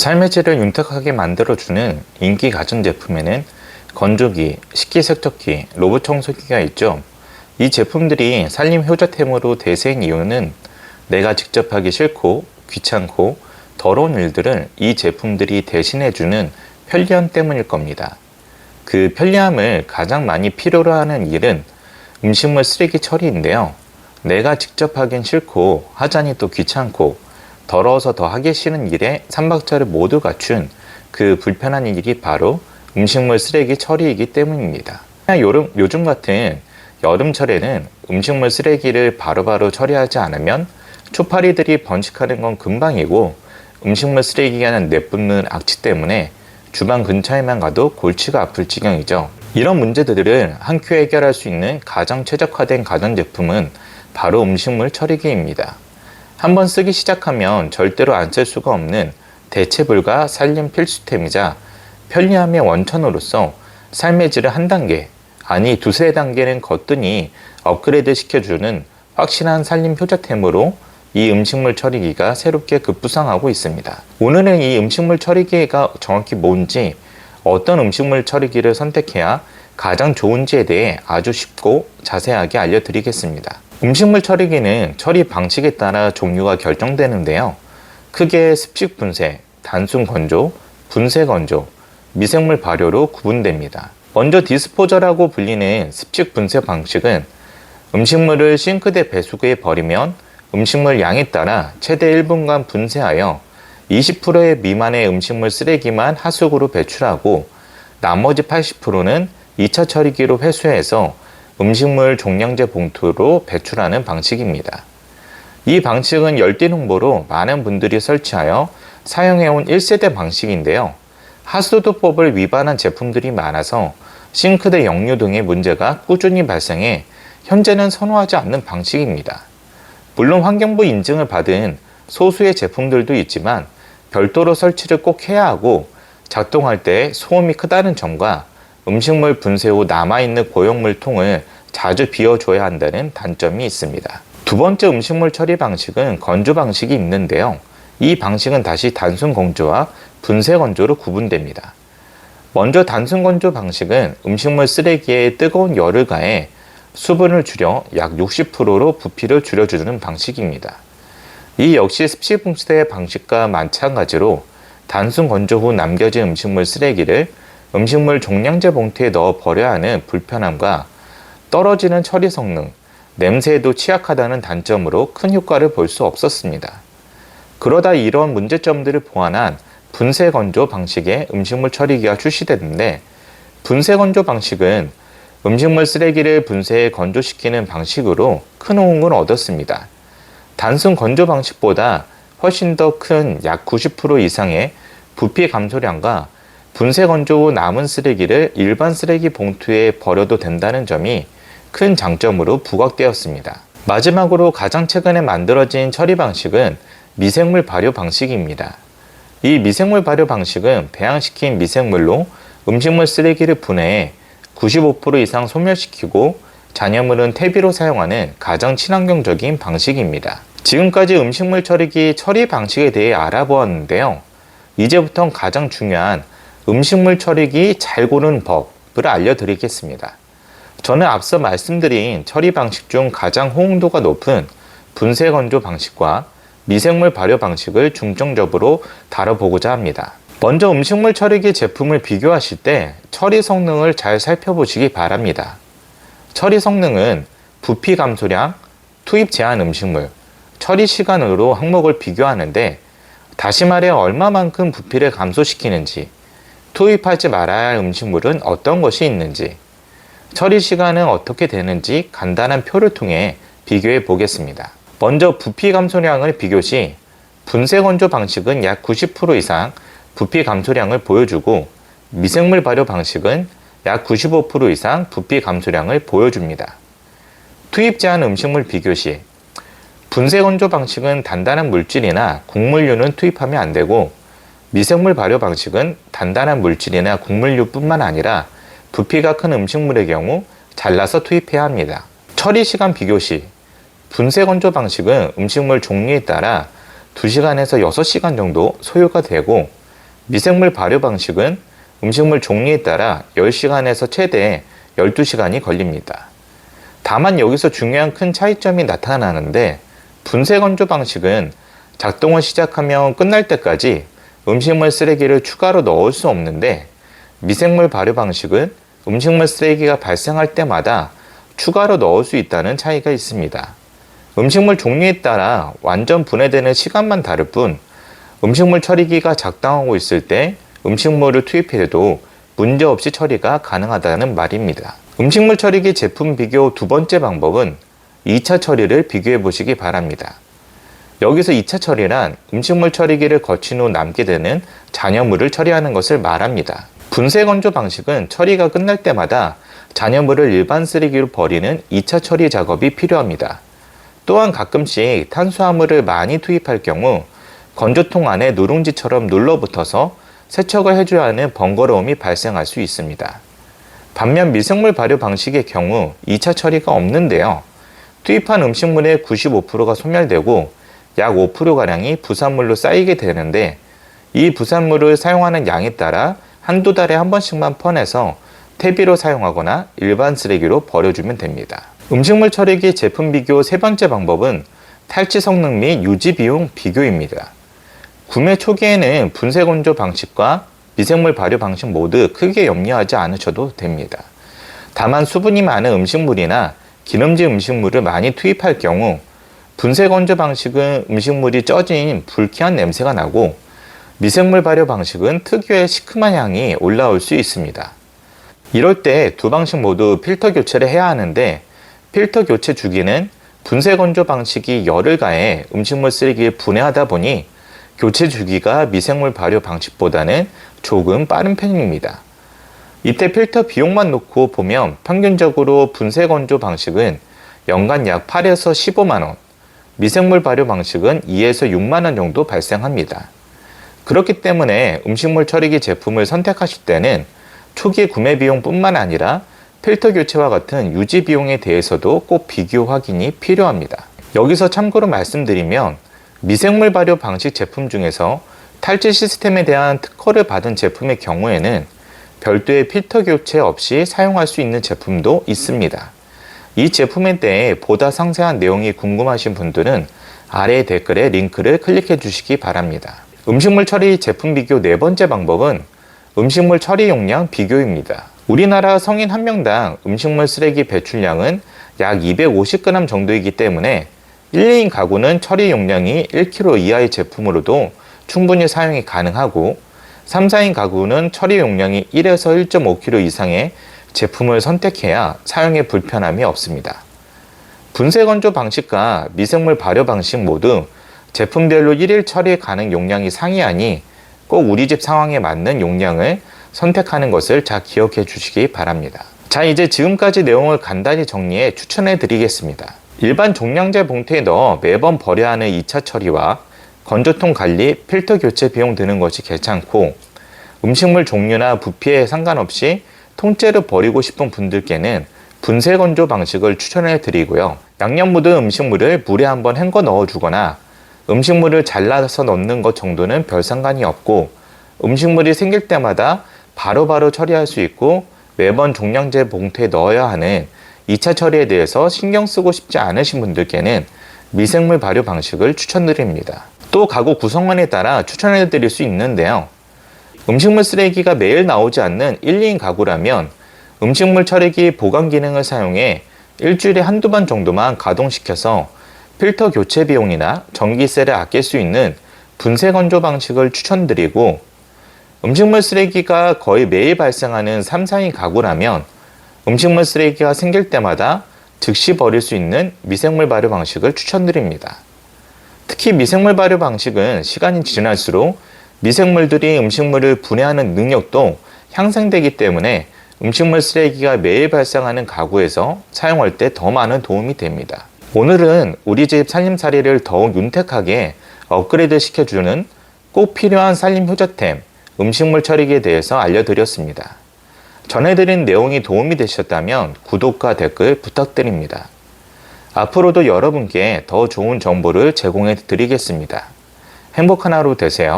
삶의 질을 윤택하게 만들어주는 인기 가전제품에는 건조기, 식기세척기, 로봇 청소기가 있죠. 이 제품들이 살림 효자템으로 대세인 이유는 내가 직접 하기 싫고 귀찮고 더러운 일들을 이 제품들이 대신해주는 편리함 때문일 겁니다. 그 편리함을 가장 많이 필요로 하는 일은 음식물 쓰레기 처리인데요. 내가 직접 하긴 싫고 하자니 또 귀찮고 더러워서 더 하기 싫은 일에 삼박자를 모두 갖춘 그 불편한 일이 바로 음식물 쓰레기 처리이기 때문입니다. 요즘 같은 여름철에는 음식물 쓰레기를 바로바로 처리하지 않으면 초파리들이 번식하는 건 금방이고 음식물 쓰레기가 내뿜는 악취 때문에 주방 근처에만 가도 골치가 아플 지경이죠. 이런 문제들을 한 큐에 해결할 수 있는 가장 최적화된 가전제품은 바로 음식물 처리기입니다. 한번 쓰기 시작하면 절대로 안 쓸 수가 없는 대체불가 살림 필수템이자 편리함의 원천으로서 삶의 질을 한 단계, 아니 두세 단계는 거뜬히 업그레이드 시켜주는 확실한 살림 효자템으로 이 음식물 처리기가 새롭게 급부상하고 있습니다. 오늘은 이 음식물 처리기가 정확히 뭔지, 어떤 음식물 처리기를 선택해야 가장 좋은지에 대해 아주 쉽고 자세하게 알려드리겠습니다. 음식물 처리기는 처리 방식에 따라 종류가 결정되는데요. 크게 습식 분쇄, 단순 건조, 분쇄 건조, 미생물 발효로 구분됩니다. 먼저 디스포저라고 불리는 습식 분쇄 방식은 음식물을 싱크대 배수구에 버리면 음식물 양에 따라 최대 1분간 분쇄하여 20% 미만의 음식물 쓰레기만 하수구로 배출하고 나머지 80%는 2차 처리기로 회수해서 음식물 종량제 봉투로 배출하는 방식입니다. 이 방식은 열띤 홍보로 많은 분들이 설치하여 사용해온 1세대 방식인데요. 하수도법을 위반한 제품들이 많아서 싱크대 역류 등의 문제가 꾸준히 발생해 현재는 선호하지 않는 방식입니다. 물론 환경부 인증을 받은 소수의 제품들도 있지만 별도로 설치를 꼭 해야 하고 작동할 때 소음이 크다는 점과 음식물 분쇄 후 남아있는 고용물 통을 자주 비워줘야 한다는 단점이 있습니다. 두 번째 음식물 처리 방식은 건조 방식이 있는데요. 이 방식은 다시 단순 건조와 분쇄 건조로 구분됩니다. 먼저 단순 건조 방식은 음식물 쓰레기에 뜨거운 열을 가해 수분을 줄여 약 60%로 부피를 줄여주는 방식입니다. 이 역시 습식 분쇄 방식과 마찬가지로 단순 건조 후 남겨진 음식물 쓰레기를 음식물 종량제 봉투에 넣어 버려야 하는 불편함과 떨어지는 처리 성능, 냄새에도 취약하다는 단점으로 큰 효과를 볼 수 없었습니다. 그러다 이런 문제점들을 보완한 분쇄 건조 방식의 음식물 처리기가 출시됐는데, 분쇄 건조 방식은 음식물 쓰레기를 분쇄해 건조시키는 방식으로 큰 호응을 얻었습니다. 단순 건조 방식보다 훨씬 더 큰 약 90% 이상의 부피 감소량과 분쇄 건조 후 남은 쓰레기를 일반 쓰레기 봉투에 버려도 된다는 점이 큰 장점으로 부각되었습니다. 마지막으로 가장 최근에 만들어진 처리 방식은 미생물 발효 방식입니다. 이 미생물 발효 방식은 배양시킨 미생물로 음식물 쓰레기를 분해해 95% 이상 소멸시키고 잔여물은 퇴비로 사용하는 가장 친환경적인 방식입니다. 지금까지 음식물 처리기 처리 방식에 대해 알아보았는데요. 이제부터 가장 중요한 음식물 처리기 잘 고르는 법을 알려드리겠습니다. 저는 앞서 말씀드린 처리 방식 중 가장 호응도가 높은 분쇄 건조 방식과 미생물 발효 방식을 중점적으로 다뤄보고자 합니다. 먼저 음식물 처리기 제품을 비교하실 때 처리 성능을 잘 살펴보시기 바랍니다. 처리 성능은 부피 감소량, 투입 제한 음식물, 처리 시간으로 항목을 비교하는데, 다시 말해 얼마만큼 부피를 감소시키는지, 투입하지 말아야 할 음식물은 어떤 것이 있는지, 처리 시간은 어떻게 되는지 간단한 표를 통해 비교해 보겠습니다. 먼저 부피 감소량을 비교 시 분쇄 건조 방식은 약 90% 이상 부피 감소량을 보여주고, 미생물 발효 방식은 약 95% 이상 부피 감소량을 보여줍니다. 투입 제한 음식물 비교 시 분쇄 건조 방식은 단단한 물질이나 곡물류는 투입하면 안 되고, 미생물 발효 방식은 단단한 물질이나 곡물류뿐만 아니라 부피가 큰 음식물의 경우 잘라서 투입해야 합니다. 처리 시간 비교 시 분쇄 건조 방식은 음식물 종류에 따라 2시간에서 6시간 정도 소요가 되고, 미생물 발효 방식은 음식물 종류에 따라 10시간에서 최대 12시간이 걸립니다. 다만 여기서 중요한 큰 차이점이 나타나는데, 분쇄 건조 방식은 작동을 시작하면 끝날 때까지 음식물 쓰레기를 추가로 넣을 수 없는데, 미생물 발효 방식은 음식물 쓰레기가 발생할 때마다 추가로 넣을 수 있다는 차이가 있습니다. 음식물 종류에 따라 완전 분해되는 시간만 다를 뿐, 음식물 처리기가 작동하고 있을 때 음식물을 투입해도 문제없이 처리가 가능하다는 말입니다. 음식물 처리기 제품 비교 두 번째 방법은 2차 처리를 비교해 보시기 바랍니다. 여기서 2차 처리란 음식물 처리기를 거친 후 남게 되는 잔여물을 처리하는 것을 말합니다. 분쇄 건조 방식은 처리가 끝날 때마다 잔여물을 일반 쓰레기로 버리는 2차 처리 작업이 필요합니다. 또한 가끔씩 탄수화물을 많이 투입할 경우 건조통 안에 누룽지처럼 눌러붙어서 세척을 해줘야 하는 번거로움이 발생할 수 있습니다. 반면 미생물 발효 방식의 경우 2차 처리가 없는데요. 투입한 음식물의 95%가 소멸되고 약 5%가량이 부산물로 쌓이게 되는데, 이 부산물을 사용하는 양에 따라 한두 달에 한 번씩만 퍼내서 퇴비로 사용하거나 일반 쓰레기로 버려주면 됩니다. 음식물 처리기 제품 비교 세 번째 방법은 탈취 성능 및 유지 비용 비교입니다. 구매 초기에는 분쇄 건조 방식과 미생물 발효 방식 모두 크게 염려하지 않으셔도 됩니다. 다만 수분이 많은 음식물이나 기름진 음식물을 많이 투입할 경우 분쇄 건조 방식은 음식물이 쪄진 불쾌한 냄새가 나고, 미생물 발효 방식은 특유의 시큼한 향이 올라올 수 있습니다. 이럴 때 두 방식 모두 필터 교체를 해야 하는데, 필터 교체 주기는 분쇄 건조 방식이 열을 가해 음식물 쓰레기를 분해하다 보니 교체 주기가 미생물 발효 방식보다는 조금 빠른 편입니다. 이때 필터 비용만 놓고 보면 평균적으로 분쇄 건조 방식은 연간 약 8에서 15만원, 미생물 발효 방식은 2에서 6만원 정도 발생합니다. 그렇기 때문에 음식물 처리기 제품을 선택하실 때는 초기 구매 비용뿐만 아니라 필터 교체와 같은 유지 비용에 대해서도 꼭 비교 확인이 필요합니다. 여기서 참고로 말씀드리면, 미생물 발효 방식 제품 중에서 탈취 시스템에 대한 특허를 받은 제품의 경우에는 별도의 필터 교체 없이 사용할 수 있는 제품도 있습니다. 이 제품에 대해 보다 상세한 내용이 궁금하신 분들은 아래 댓글에 링크를 클릭해 주시기 바랍니다. 음식물 처리 제품 비교 네 번째 방법은 음식물 처리 용량 비교입니다. 우리나라 성인 한 명당 음식물 쓰레기 배출량은 약 250g 정도이기 때문에 1, 2인 가구는 처리 용량이 1kg 이하의 제품으로도 충분히 사용이 가능하고, 3, 4인 가구는 처리 용량이 1에서 1.5kg 이상의 제품을 선택해야 사용에 불편함이 없습니다. 분쇄 건조 방식과 미생물 발효 방식 모두 제품별로 1일 처리 가능 용량이 상이하니 꼭 우리 집 상황에 맞는 용량을 선택하는 것을 잘 기억해 주시기 바랍니다. 자, 이제 지금까지 내용을 간단히 정리해 추천해 드리겠습니다. 일반 종량제 봉투에 넣어 매번 버려야 하는 2차 처리와 건조통 관리, 필터 교체 비용 드는 것이 괜찮고, 음식물 종류나 부피에 상관없이 통째로 버리고 싶은 분들께는 분쇄 건조 방식을 추천해 드리고요. 양념 묻은 음식물을 물에 한번 헹궈 넣어 주거나 음식물을 잘라서 넣는 것 정도는 별 상관이 없고, 음식물이 생길 때마다 바로바로 처리할 수 있고 매번 종량제 봉투에 넣어야 하는 2차 처리에 대해서 신경 쓰고 싶지 않으신 분들께는 미생물 발효 방식을 추천드립니다. 또 가구 구성원에 따라 추천해 드릴 수 있는데요. 음식물 쓰레기가 매일 나오지 않는 1, 2인 가구라면 음식물 처리기 보관 기능을 사용해 일주일에 한두 번 정도만 가동시켜서 필터 교체 비용이나 전기세를 아낄 수 있는 분쇄 건조 방식을 추천드리고, 음식물 쓰레기가 거의 매일 발생하는 3, 4인 가구라면 음식물 쓰레기가 생길 때마다 즉시 버릴 수 있는 미생물 발효 방식을 추천드립니다. 특히 미생물 발효 방식은 시간이 지날수록 미생물들이 음식물을 분해하는 능력도 향상되기 때문에 음식물 쓰레기가 매일 발생하는 가구에서 사용할 때 더 많은 도움이 됩니다. 오늘은 우리 집 살림살이를 더욱 윤택하게 업그레이드 시켜주는 꼭 필요한 살림 효자템, 음식물 처리기에 대해서 알려드렸습니다. 전해드린 내용이 도움이 되셨다면 구독과 댓글 부탁드립니다. 앞으로도 여러분께 더 좋은 정보를 제공해 드리겠습니다. 행복한 하루 되세요.